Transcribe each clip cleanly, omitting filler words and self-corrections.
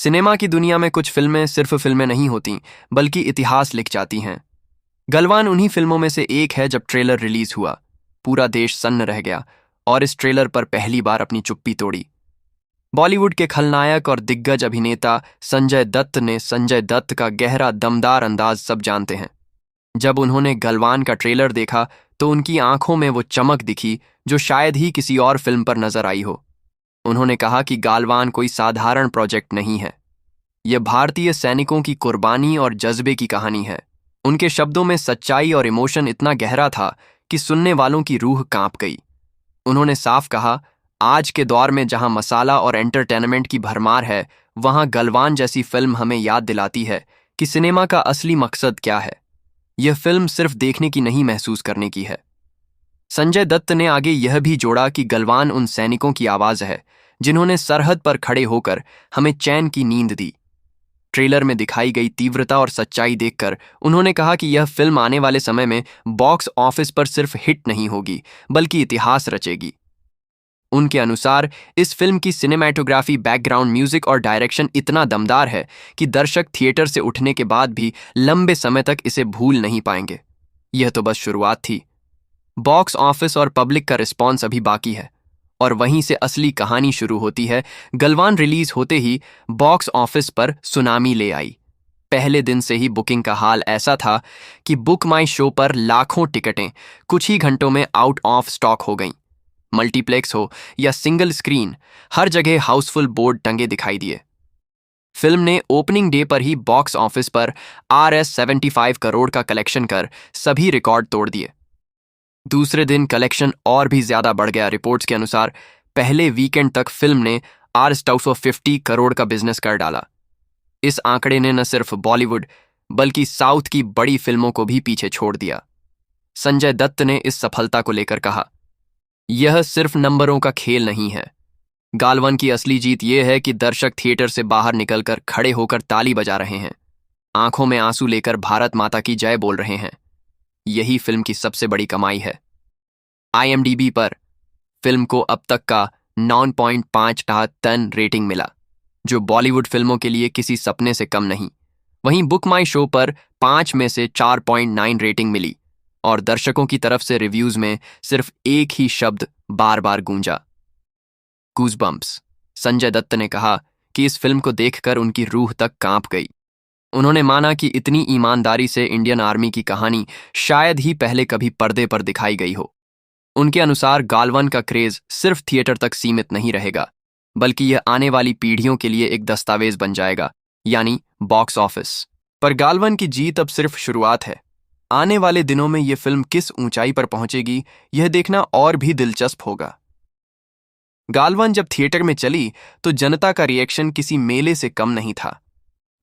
Cinema की दुनिया में कुछ फिल्में सिर्फ फिल्में नहीं होती, बल्कि इतिहास लिख जाती हैं। गलवान उन्हीं फिल्मों में से एक है। जब ट्रेलर रिलीज हुआ, पूरा देश सन्न रह गया और इस ट्रेलर पर पहली बार अपनी चुप्पी तोड़ी। बॉलीवुड के खलनायक और दिग्गज अभिनेता संजय दत्त का गहरा दमदार अंदाज सब जानते हैं। जब उन्होंने गलवान का ट्रेलर देखा तो उनकी आंखों में वो चमक दिखी जो शायद ही किसी और फिल्म पर नजर आई हो। उन्होंने कहा कि गालवान कोई साधारण प्रोजेक्ट नहीं है। यह भारतीय सैनिकों की कुर्बानी और जज्बे की कहानी है। उनके शब्दों में सच्चाई और इमोशन इतना गहरा था कि सुनने वालों की रूह कांप गई। उन्होंने साफ कहा, आज के दौर में जहां मसाला और एंटरटेनमेंट की भरमार है, वहां गलवान जैसी फिल्म हमें याद दिलाती है कि सिनेमा का असली मकसद क्या है। यह फिल्म सिर्फ देखने की नहीं, महसूस करने की है। संजय दत्त ने आगे यह भी जोड़ा कि गलवान उन सैनिकों की आवाज है जिन्होंने सरहद पर खड़े होकर हमें चैन की नींद दी। ट्रेलर में दिखाई गई तीव्रता और सच्चाई देखकर उन्होंने कहा कि यह फिल्म आने वाले समय में बॉक्स ऑफिस पर सिर्फ हिट नहीं होगी, बल्कि इतिहास रचेगी। उनके अनुसार इस फिल्म की सिनेमैटोग्राफी, बैकग्राउंड म्यूजिक और डायरेक्शन इतना दमदार है कि दर्शक थिएटर से उठने के बाद भी लंबे समय तक इसे भूल नहीं पाएंगे। यह तो बस शुरुआत थी। बॉक्स ऑफिस और पब्लिक का रिस्पॉन्स अभी बाकी है, और वहीं से असली कहानी शुरू होती है। गलवान रिलीज होते ही बॉक्स ऑफिस पर सुनामी ले आई। पहले दिन से ही बुकिंग का हाल ऐसा था कि बुक माई शो पर लाखों टिकटें कुछ ही घंटों में आउट ऑफ स्टॉक हो गईं। मल्टीप्लेक्स हो या सिंगल स्क्रीन, हर जगह हाउसफुल बोर्ड टंगे दिखाई दिए। फिल्म ने ओपनिंग डे पर ही बॉक्स ऑफिस पर RS 75 करोड़ का कलेक्शन कर सभी रिकॉर्ड तोड़ दिए। दूसरे दिन कलेक्शन और भी ज्यादा बढ़ गया। रिपोर्ट्स के अनुसार पहले वीकेंड तक फिल्म ने R 250 करोड़ का बिजनेस कर डाला। इस आंकड़े ने न सिर्फ बॉलीवुड बल्कि साउथ की बड़ी फिल्मों को भी पीछे छोड़ दिया। संजय दत्त ने इस सफलता को लेकर कहा, यह सिर्फ नंबरों का खेल नहीं है। गालवन की असली जीत यह है कि दर्शक थिएटर से बाहर निकलकर खड़े होकर ताली बजा रहे हैं, आंखों में आंसू लेकर भारत माता की जय बोल रहे हैं। यही फिल्म की सबसे बड़ी कमाई है। IMDb पर फिल्म को अब तक का 9.5 टन रेटिंग मिला, जो बॉलीवुड फिल्मों के लिए किसी सपने से कम नहीं। वहीं बुक माई शो पर 5 में से 4.9 रेटिंग मिली और दर्शकों की तरफ से रिव्यूज में सिर्फ एक ही शब्द बार बार गूंजा, गूज़बम्प्स। संजय दत्त ने कहा कि इस फिल्म को देखकर उनकी रूह तक कांप गई। उन्होंने माना कि इतनी ईमानदारी से इंडियन आर्मी की कहानी शायद ही पहले कभी पर्दे पर दिखाई गई हो। उनके अनुसार गालवन का क्रेज सिर्फ थिएटर तक सीमित नहीं रहेगा, बल्कि यह आने वाली पीढ़ियों के लिए एक दस्तावेज बन जाएगा, यानी बॉक्स ऑफिस पर गालवन की जीत अब सिर्फ शुरुआत है। आने वाले दिनों में यह फिल्म किस ऊंचाई पर पहुंचेगी, यह देखना और भी दिलचस्प होगा। गालवन जब थिएटर में चली तो जनता का रिएक्शन किसी मेले से कम नहीं था।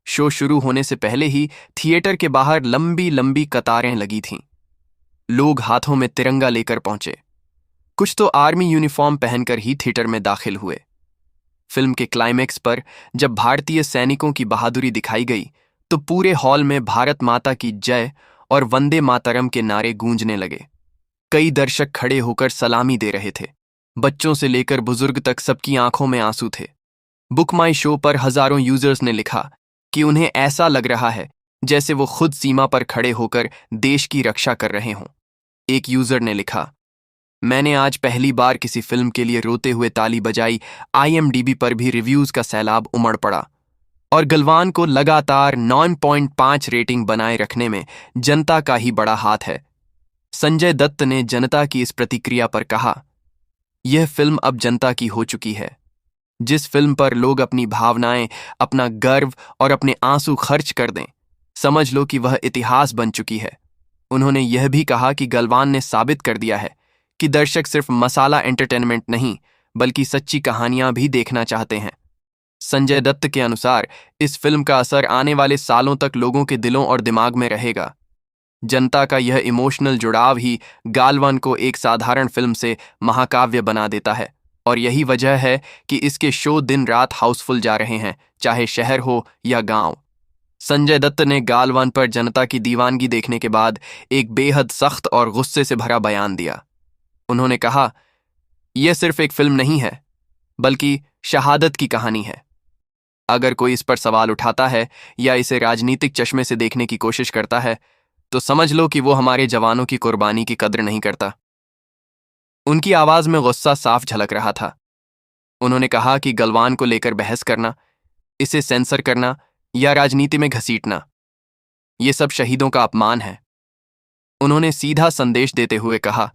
शो शुरू होने से पहले ही थिएटर के बाहर लंबी लंबी कतारें लगी थीं। लोग हाथों में तिरंगा लेकर पहुंचे। कुछ तो आर्मी यूनिफॉर्म पहनकर ही थिएटर में दाखिल हुए। फिल्म के क्लाइमेक्स पर जब भारतीय सैनिकों की बहादुरी दिखाई गई तो पूरे हॉल में भारत माता की जय और वंदे मातरम के नारे गूंजने लगे। कई दर्शक खड़े होकर सलामी दे रहे थे। बच्चों से लेकर बुजुर्ग तक सबकी आंखों में आंसू थे। बुक माई शो पर हजारों यूजर्स ने लिखा कि उन्हें ऐसा लग रहा है जैसे वो खुद सीमा पर खड़े होकर देश की रक्षा कर रहे हों। एक यूजर ने लिखा, मैंने आज पहली बार किसी फिल्म के लिए रोते हुए ताली बजाई। IMDb पर भी रिव्यूज का सैलाब उमड़ पड़ा और गलवान को लगातार 9.5 रेटिंग बनाए रखने में जनता का ही बड़ा हाथ है। संजय दत्त ने जनता की इस प्रतिक्रिया पर कहा, यह फिल्म अब जनता की हो चुकी है। जिस फिल्म पर लोग अपनी भावनाएं, अपना गर्व और अपने आंसू खर्च कर दें, समझ लो कि वह इतिहास बन चुकी है। उन्होंने यह भी कहा कि गलवान ने साबित कर दिया है कि दर्शक सिर्फ मसाला एंटरटेनमेंट नहीं, बल्कि सच्ची कहानियां भी देखना चाहते हैं। संजय दत्त के अनुसार इस फिल्म का असर आने वाले सालों तक लोगों के दिलों और दिमाग में रहेगा। जनता का यह इमोशनल जुड़ाव ही गालवन को एक साधारण फिल्म से महाकाव्य बना देता है, और यही वजह है कि इसके शो दिन रात हाउसफुल जा रहे हैं, चाहे शहर हो या गांव। संजय दत्त ने गालवन पर जनता की दीवानगी देखने के बाद एक बेहद सख्त और गुस्से से भरा बयान दिया। उन्होंने कहा, यह सिर्फ एक फिल्म नहीं है, बल्कि शहादत की कहानी है। अगर कोई इस पर सवाल उठाता है या इसे राजनीतिक चश्मे से देखने की कोशिश करता है तो समझ लो कि वो हमारे जवानों की कुर्बानी की कद्र नहीं करता। उनकी आवाज में गुस्सा साफ झलक रहा था। उन्होंने कहा कि गलवान को लेकर बहस करना, इसे सेंसर करना या राजनीति में घसीटना, ये सब शहीदों का अपमान है। उन्होंने सीधा संदेश देते हुए कहा,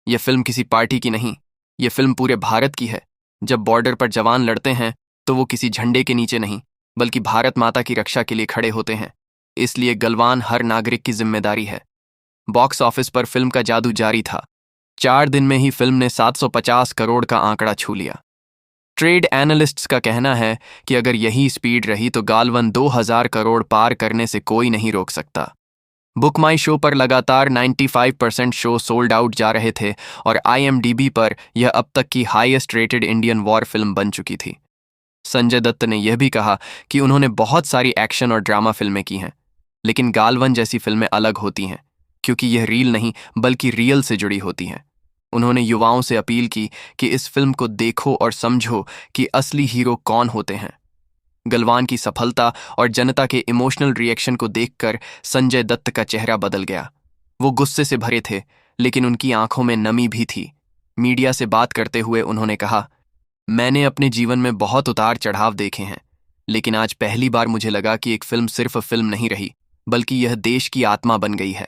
यह फिल्म किसी पार्टी की नहीं, यह फिल्म पूरे भारत की है। जब बॉर्डर पर जवान लड़ते हैं तो वो किसी झंडे के नीचे नहीं बल्कि भारत माता की रक्षा के लिए खड़े होते हैं। इसलिए गलवान हर नागरिक की जिम्मेदारी है। बॉक्स ऑफिस पर फिल्म का जादू जारी था। 4 दिन में ही फिल्म ने 750 करोड़ का आंकड़ा छू लिया। ट्रेड एनालिस्ट्स का कहना है कि अगर यही स्पीड रही तो गालवन 2000 करोड़ पार करने से कोई नहीं रोक सकता। बुक माई शो पर लगातार 95% शो सोल्ड आउट जा रहे थे और IMDb पर यह अब तक की highest rated Indian war film बन चुकी थी। संजय दत्त ने यह भी कहा कि उन्होंने बहुत सारी एक्शन और ड्रामा फिल्में की हैं, लेकिन गालवन जैसी फिल्में अलग होती हैं क्योंकि यह रील नहीं बल्कि रियल से जुड़ी होती हैं। उन्होंने युवाओं से अपील की कि इस फिल्म को देखो और समझो कि असली हीरो कौन होते हैं। गलवान की सफलता और जनता के इमोशनल रिएक्शन को देखकर संजय दत्त का चेहरा बदल गया। वो गुस्से से भरे थे, लेकिन उनकी आंखों में नमी भी थी। मीडिया से बात करते हुए उन्होंने कहा, मैंने अपने जीवन में बहुत उतार चढ़ाव देखे हैं, लेकिन आज पहली बार मुझे लगा कि एक फिल्म सिर्फ फिल्म नहीं रही बल्कि यह देश की आत्मा बन गई है।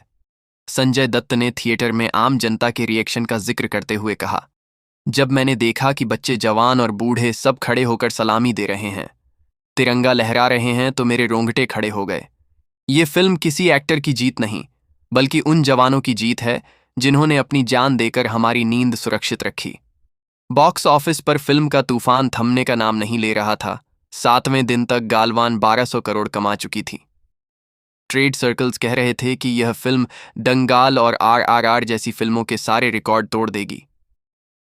संजय दत्त ने थिएटर में आम जनता के रिएक्शन का जिक्र करते हुए कहा, जब मैंने देखा कि बच्चे, जवान और बूढ़े सब खड़े होकर सलामी दे रहे हैं, तिरंगा लहरा रहे हैं, तो मेरे रोंगटे खड़े हो गए। ये फिल्म किसी एक्टर की जीत नहीं बल्कि उन जवानों की जीत है जिन्होंने अपनी जान देकर हमारी नींद सुरक्षित रखी। बॉक्स ऑफिस पर फिल्म का तूफान थमने का नाम नहीं ले रहा था। 7वें दिन तक गालवान 1200 करोड़ कमा चुकी थी। ट्रेड सर्कल्स कह रहे थे कि यह फिल्म दंगाल और RRR जैसी फिल्मों के सारे रिकॉर्ड तोड़ देगी।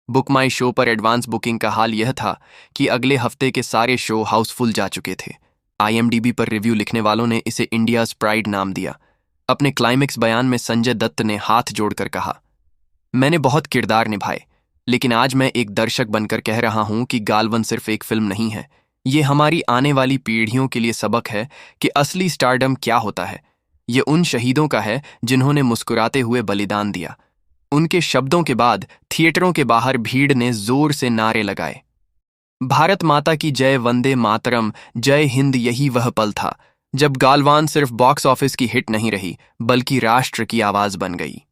बुक माई शो पर एडवांस बुकिंग का हाल यह था कि अगले हफ्ते के सारे शो हाउसफुल जा चुके थे। IMDb पर रिव्यू लिखने वालों ने इसे इंडियाज प्राइड नाम दिया। अपने क्लाइमेक्स बयान में संजय दत्त ने हाथ जोड़कर कहा, मैंने बहुत किरदार निभाए, लेकिन आज मैं एक दर्शक बनकर कह रहा हूं कि गालवन सिर्फ एक फिल्म नहीं है। ये हमारी आने वाली पीढ़ियों के लिए सबक है कि असली स्टारडम क्या होता है। ये उन शहीदों का है जिन्होंने मुस्कुराते हुए बलिदान दिया। उनके शब्दों के बाद थिएटरों के बाहर भीड़ ने जोर से नारे लगाए, भारत माता की जय, वंदे मातरम, जय हिंद। यही वह पल था जब गालवान सिर्फ बॉक्स ऑफिस की हिट नहीं रही बल्कि राष्ट्र की आवाज बन गई।